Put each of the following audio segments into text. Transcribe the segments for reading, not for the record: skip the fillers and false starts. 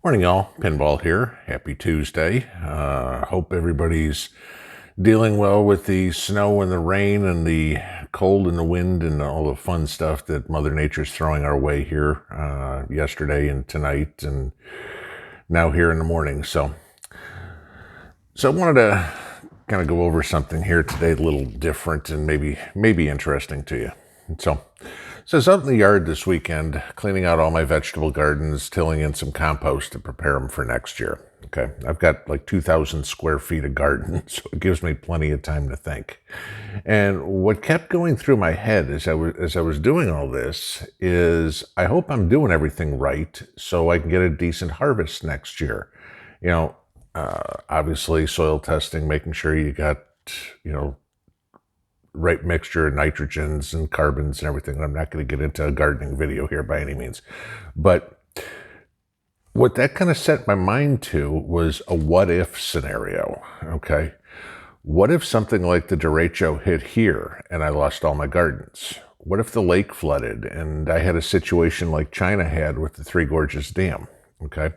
Morning, y'all. Pinball here. Happy Tuesday. Hope everybody's dealing well with the snow and the rain and the cold and the wind and all the fun stuff that Mother Nature's throwing our way here yesterday and tonight and now here in the morning. So I wanted to kind of go over something here today, a little different and maybe interesting to you. So I was out in the yard this weekend, cleaning out all my vegetable gardens, tilling in some compost to prepare them for next year. Okay, I've got like 2,000 square feet of garden, so it gives me plenty of time to think. And what kept going through my head as I was doing all this is, I hope I'm doing everything right so I can get a decent harvest next year. You know, obviously soil testing, making sure you got, you know, right mixture of nitrogens and carbons and everything. I'm not going to get into a gardening video here by any means. But what that kind of set my mind to was a what if scenario. Okay. What if something like the derecho hit here and I lost all my gardens? What if the lake flooded and I had a situation like China had with the Three Gorges Dam? Okay.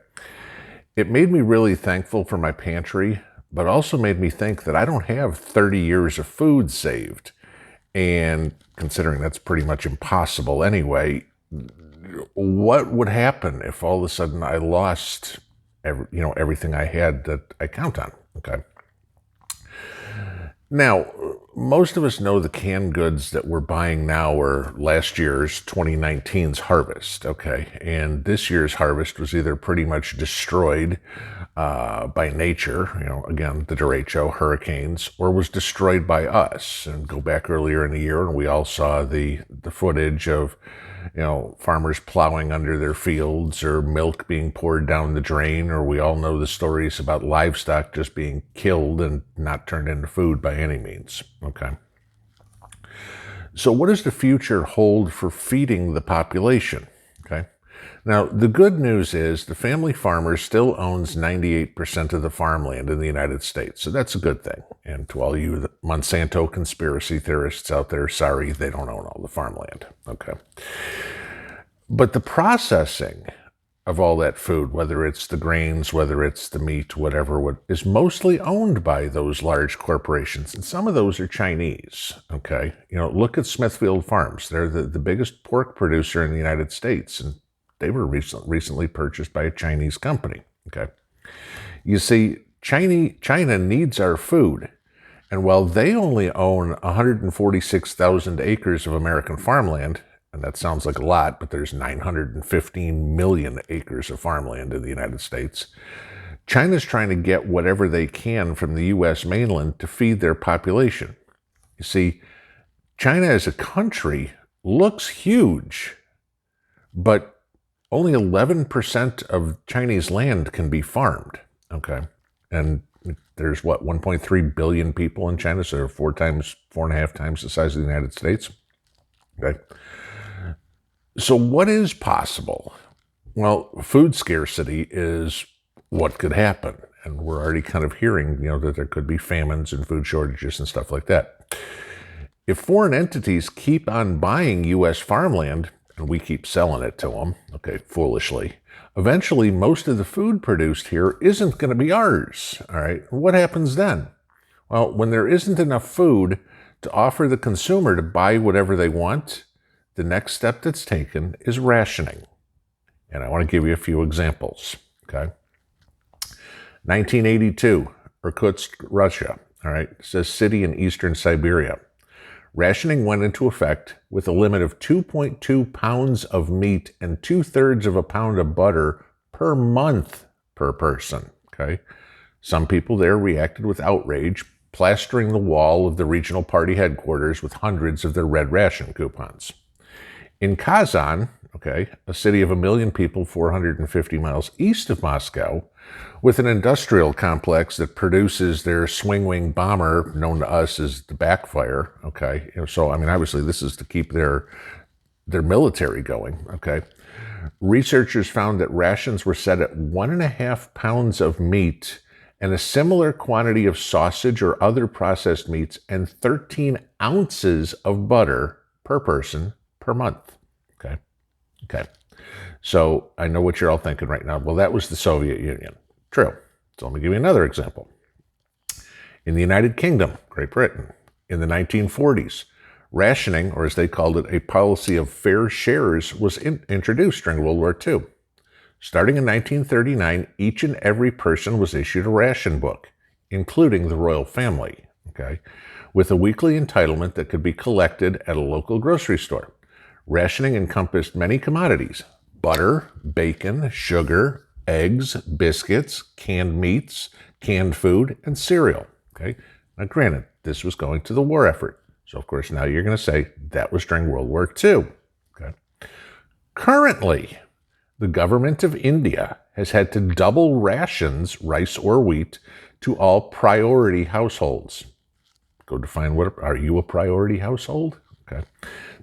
It made me really thankful for my pantry, but also made me think that I don't have 30 years of food saved. And considering that's pretty much impossible anyway, what would happen if all of a sudden I lost everything I had that I count on? Okay. Now, most of us know the canned goods that we're buying now are last year's 2019's harvest, okay? And this year's harvest was either pretty much destroyed by nature, again, the derecho, hurricanes, or was destroyed by us. And go back earlier in the year and we all saw the footage of, farmers plowing under their fields or milk being poured down the drain, or we all know the stories about livestock just being killed and not turned into food by any means. Okay. So what does the future hold for feeding the population? Okay. Now, the good news is the family farmer still owns 98% of the farmland in the United States. So that's a good thing. And to all you Monsanto conspiracy theorists out there, sorry, they don't own all the farmland. Okay. But the processing of all that food, whether it's the grains, whether it's the meat, whatever, is mostly owned by those large corporations. And some of those are Chinese, okay? Look at Smithfield Farms. They're the biggest pork producer in the United States, and they were recently purchased by a Chinese company, okay? You see, China needs our food. And while they only own 146,000 acres of American farmland, and that sounds like a lot, but there's 915 million acres of farmland in the United States. China's trying to get whatever they can from the U.S. mainland to feed their population. You see, China as a country looks huge, but only 11% of Chinese land can be farmed, okay? And there's 1.3 billion people in China, so they're 4.5 times the size of the United States, okay? So what is possible? Well, food scarcity is what could happen. And we're already kind of hearing, that there could be famines and food shortages and stuff like that. If foreign entities keep on buying U.S. farmland, and we keep selling it to them, okay, foolishly, eventually most of the food produced here isn't going to be ours, all right? What happens then? Well, when there isn't enough food to offer the consumer to buy whatever they want, the next step that's taken is rationing. And I want to give you a few examples, okay? 1982, Irkutsk, Russia, all right? It's a city in eastern Siberia. Rationing went into effect with a limit of 2.2 pounds of meat and 2/3 of a pound of butter per month per person, okay? Some people there reacted with outrage, plastering the wall of the regional party headquarters with hundreds of their red ration coupons. In Kazan, okay, a city of 1 million people 450 miles east of Moscow, with an industrial complex that produces their swing-wing bomber, known to us as the Backfire, okay? So, obviously this is to keep their military going, okay? Researchers found that rations were set at 1.5 pounds of meat and a similar quantity of sausage or other processed meats and 13 ounces of butter per person per month. Okay. So I know what you're all thinking right now. Well, that was the Soviet Union. True. So let me give you another example. In the United Kingdom, Great Britain, in the 1940s, rationing, or as they called it, a policy of fair shares, was introduced during World War II. Starting in 1939, each and every person was issued a ration book, including the royal family, okay, with a weekly entitlement that could be collected at a local grocery store. Rationing encompassed many commodities: butter, bacon, sugar, eggs, biscuits, canned meats, canned food, and cereal. Okay. Now, granted, this was going to the war effort. So, of course, now you're going to say that was during World War II. Okay. Currently, the government of India has had to double rations, rice or wheat, to all priority households. Go define are you a priority household? Okay.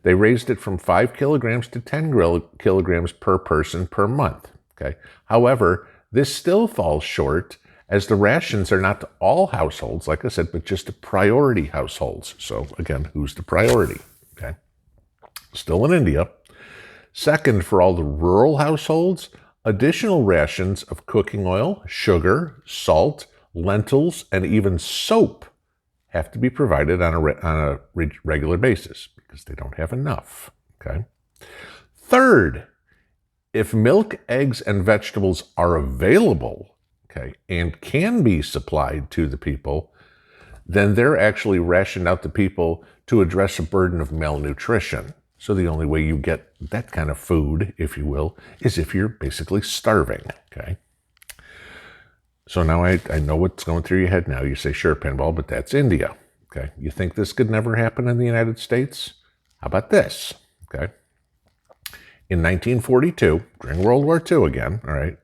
They raised it from 5 kilograms to 10 kilograms per person per month. Okay. However, this still falls short, as the rations are not to all households, like I said, but just to priority households. So again, who's the priority? Okay. Still in India. Second, for all the rural households, additional rations of cooking oil, sugar, salt, lentils, and even soap have to be provided on a regular basis because they don't have enough. Okay. Third, if milk, eggs, and vegetables are available, okay, and can be supplied to the people, then they're actually rationed out to people to address a burden of malnutrition. So the only way you get that kind of food, if you will, is if you're basically starving, okay? So now I know what's going through your head now. You say, sure, Pinball, but that's India, okay? You think this could never happen in the United States? How about this, okay? In 1942, during World War II again, all right,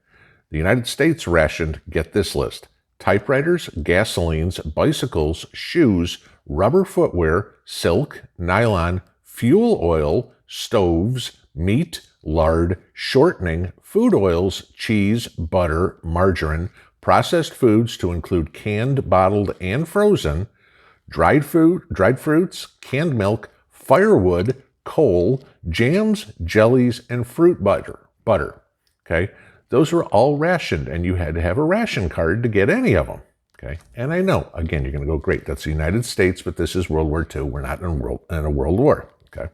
the United States rationed, get this list: typewriters, gasolines, bicycles, shoes, rubber footwear, silk, nylon, fuel oil, stoves, meat, lard, shortening, food oils, cheese, butter, margarine, processed foods to include canned, bottled, and frozen, dried fruits, canned milk, firewood, coal, jams, jellies, and fruit butter. Okay? Those were all rationed, and you had to have a ration card to get any of them. Okay? And I know, again, you're going to go, great, that's the United States, but this is World War II. We're not in a world war. Okay?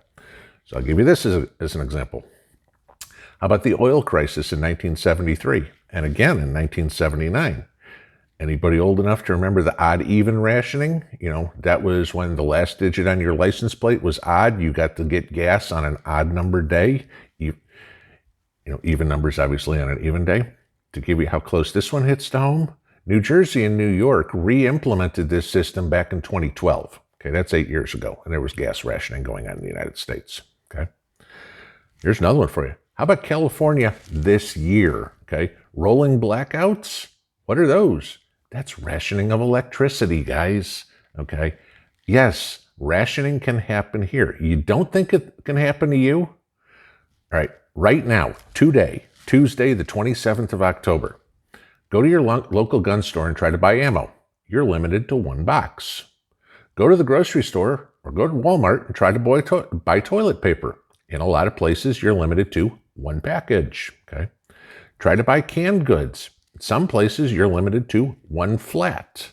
So I'll give you this as an example. How about the oil crisis in 1973 and again in 1979? Anybody old enough to remember the odd-even rationing? You know, that was when the last digit on your license plate was odd. You got to get gas on an odd number day. Even numbers obviously on an even day. To give you how close this one hits to home, New Jersey and New York re-implemented this system back in 2012. Okay, that's 8 years ago, and there was gas rationing going on in the United States. Okay, here's another one for you. How about California this year? Okay, rolling blackouts. What are those? That's rationing of electricity, guys. Okay, yes, rationing can happen here. You don't think it can happen to you? All right, right now, today, Tuesday, the 27th of October, go to your local gun store and try to buy ammo. You're limited to 1 box. Go to the grocery store or go to Walmart and try to buy toilet paper. In a lot of places, you're limited to 1 package. Okay. Try to buy canned goods. In some places, you're limited to 1 flat.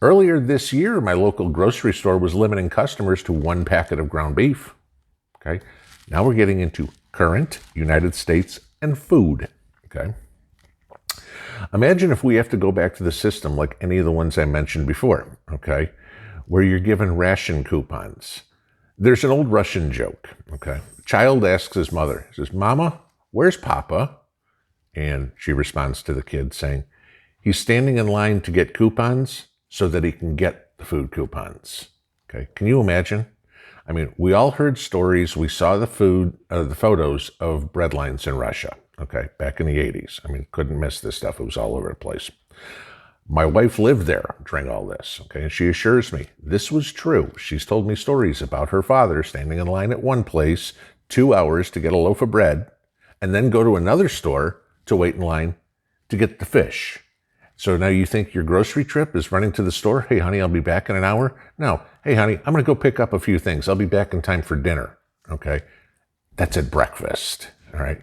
Earlier this year, my local grocery store was limiting customers to 1 packet of ground beef. Okay. Now we're getting into current United States and food. Okay. Imagine if we have to go back to the system like any of the ones I mentioned before. Okay. Where you're given ration coupons. There's an old Russian joke. Okay. Child asks his mother, he says, "Mama, where's Papa?" And she responds to the kid saying, "He's standing in line to get coupons so that he can get the food coupons." Okay. Can you imagine? I mean, we all heard stories. We saw the photos of bread lines in Russia. Okay. Back in the 80s. I mean, couldn't miss this stuff. It was all over the place. My wife lived there during all this, okay, and she assures me this was true. She's told me stories about her father standing in line at one place 2 hours to get a loaf of bread and then go to another store to wait in line to get the fish. So now you think your grocery trip is running to the store? "Hey, honey, I'll be back in an hour." No. "Hey, honey, I'm going to go pick up a few things. I'll be back in time for dinner." Okay. That's at breakfast. All right.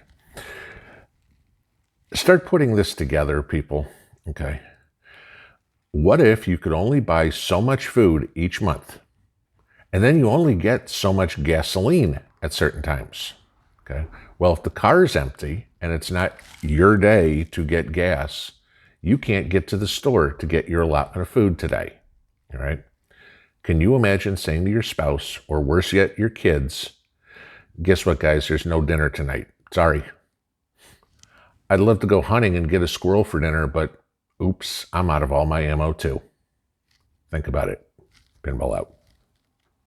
Start putting this together, people. Okay. What if you could only buy so much food each month, and then you only get so much gasoline at certain times? Okay. Well, if the car is empty and it's not your day to get gas, you can't get to the store to get your allotment of food today. All right. Can you imagine saying to your spouse, or worse yet, your kids, guess what, guys? There's no dinner tonight. Sorry. I'd love to go hunting and get a squirrel for dinner, but oops, I'm out of all my ammo too. Think about it. Pinball out.